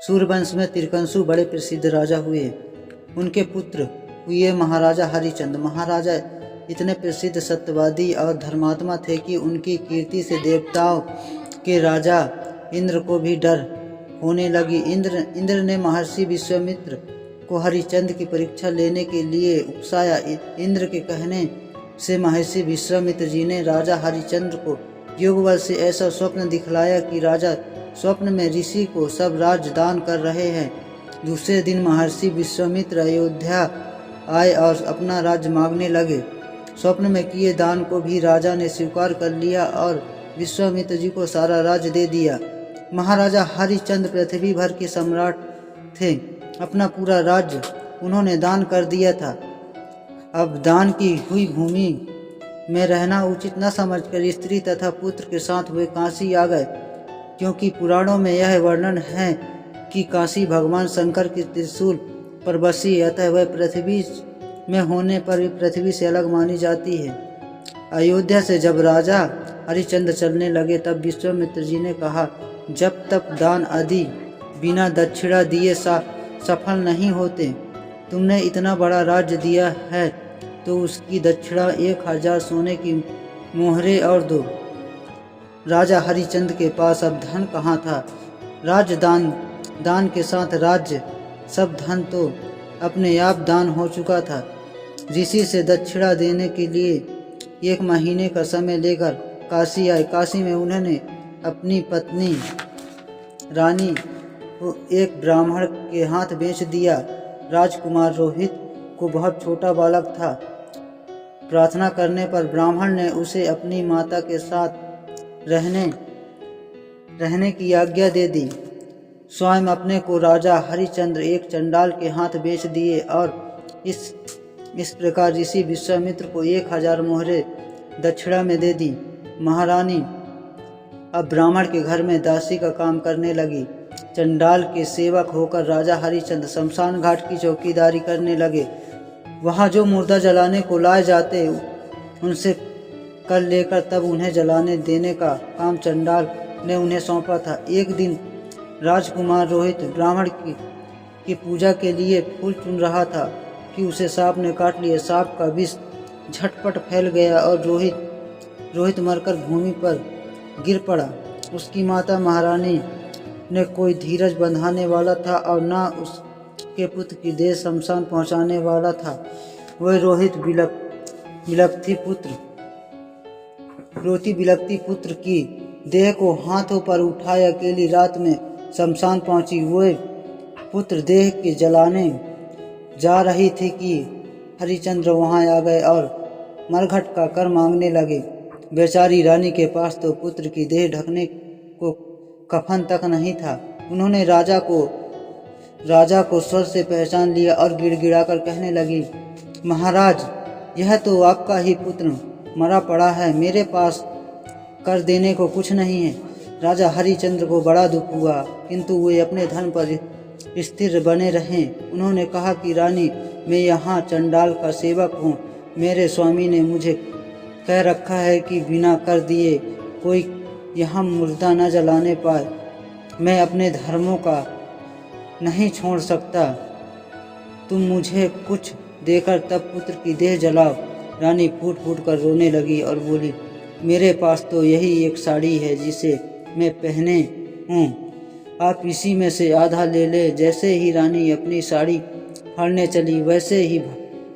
सूर्यवंश में त्रिकंसु बड़े प्रसिद्ध राजा हुए। उनके पुत्र हुए महाराजा हरिचंद। महाराजा इतने प्रसिद्ध सत्यवादी और धर्मात्मा थे कि उनकी कीर्ति से देवताओं के राजा इंद्र को भी डर होने लगी। इंद्र ने महर्षि विश्वामित्र को हरिचंद की परीक्षा लेने के लिए उकसाया। इंद्र के कहने से महर्षि विश्वामित्र जी ने राजा हरिचंद्र को योग बल से ऐसा स्वप्न दिखलाया कि राजा स्वप्न में ऋषि को सब राज्य दान कर रहे हैं। दूसरे दिन महर्षि विश्वामित्र अयोध्या आए और अपना राज्य मांगने लगे। स्वप्न में किए दान को भी राजा ने स्वीकार कर लिया और विश्वामित्र जी को सारा राज्य दे दिया। महाराजा हरिचंद पृथ्वी भर के सम्राट थे। अपना पूरा राज्य उन्होंने दान कर दिया था। अब दान की हुई भूमि में रहना उचित न समझकर स्त्री तथा पुत्र के साथ वे काशी आ गए, क्योंकि पुराणों में यह वर्णन है कि काशी भगवान शंकर के त्रिशूल पर बसी, अतः वह पृथ्वी में होने पर भी पृथ्वी से अलग मानी जाती है। अयोध्या से जब राजा हरिचंद चलने लगे तब विश्वामित्र जी ने कहा, जब तक दान आदि बिना दक्षिणा दिए सफल नहीं होते। तुमने इतना बड़ा राज्य दिया है तो उसकी दक्षिणा 1000 सोने की मोहरें और दो। राजा हरिचंद के पास अब धन कहाँ था। दान के साथ राज्य सब धन तो अपने आप दान हो चुका था। ऋषि से दक्षिणा देने के लिए 1 महीने का समय लेकर काशी आए। काशी में उन्होंने अपनी पत्नी रानी को एक ब्राह्मण के हाथ बेच दिया। राजकुमार रोहित को बहुत छोटा बालक था। प्रार्थना करने पर ब्राह्मण ने उसे अपनी माता के साथ रहने की आज्ञा दे दी। स्वयं अपने को राजा हरिचंद्र एक चंडाल के हाथ बेच दिए और इस प्रकार ऋषि विश्वामित्र को 1000 मोहरें दक्षिणा में दे दी। महारानी अब ब्राह्मण के घर में दासी का काम करने लगी। चंडाल के सेवक होकर राजा हरिचंद शमशान घाट की चौकीदारी करने लगे। वहाँ जो मुर्दा जलाने को लाए जाते उनसे कर लेकर तब उन्हें जलाने देने का काम चंडाल ने उन्हें सौंपा था। एक दिन राजकुमार रोहित ब्राह्मण की पूजा के लिए फूल चुन रहा था कि उसे सांप ने काट लिया। सांप का विष झटपट फैल गया और रोहित मरकर भूमि पर गिर पड़ा। उसकी माता महारानी ने कोई धीरज बंधाने वाला था और न उसके पुत्र की देह शमशान पहुंचाने वाला था। वह रोती बिलखती पुत्र की देह को हाथों पर उठाए अकेली रात में शमशान पहुंची। वह पुत्र देह के जलाने जा रही थी कि हरिचंद्र वहां आ गए और मरघट का कर मांगने लगे। बेचारी रानी के पास तो पुत्र की देह ढकने को कफन तक नहीं था। उन्होंने राजा को स्वर से पहचान लिया और गिड़गिड़ाकर कहने लगी, महाराज, यह तो आपका ही पुत्र मरा पड़ा है। मेरे पास कर देने को कुछ नहीं है। राजा हरिचंद्र को बड़ा दुख हुआ, किंतु वे अपने धन पर स्थिर बने रहे। उन्होंने कहा कि रानी, मैं यहाँ चंडाल का सेवक हूँ। मेरे स्वामी ने मुझे कह रखा है कि बिना कर दिए कोई यहाँ मुर्दा न जलाने पाए। मैं अपने धर्मों का नहीं छोड़ सकता। तुम मुझे कुछ देकर तब पुत्र की देह जलाओ। रानी फूट फूट कर रोने लगी और बोली, मेरे पास तो यही एक साड़ी है जिसे मैं पहने हूँ। आप इसी में से आधा ले ले। जैसे ही रानी अपनी साड़ी फाड़ने चली, वैसे ही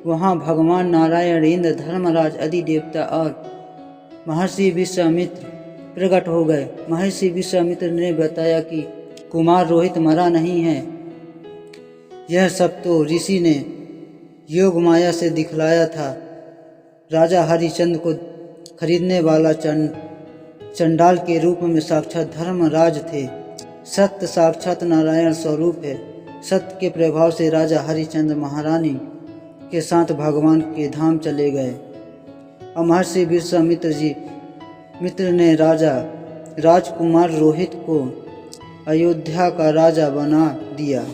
वहाँ भगवान नारायण, इंद्र, धर्मराज आदि देवता और महर्षि विश्वामित्र प्रकट हो गए। महर्षि विश्वामित्र ने बताया कि कुमार रोहित मरा नहीं है। यह सब तो ऋषि ने योग माया से दिखलाया था। राजा हरिचंद को खरीदने वाला चंडाल के रूप में साक्षात धर्मराज थे। सत्य साक्षात नारायण स्वरूप है। सत्य के प्रभाव से राजा हरिचंद महारानी के साथ भगवान के धाम चले गए। महर्षि विश्वामित्र ने राजकुमार रोहित को अयोध्या का राजा बना दिया।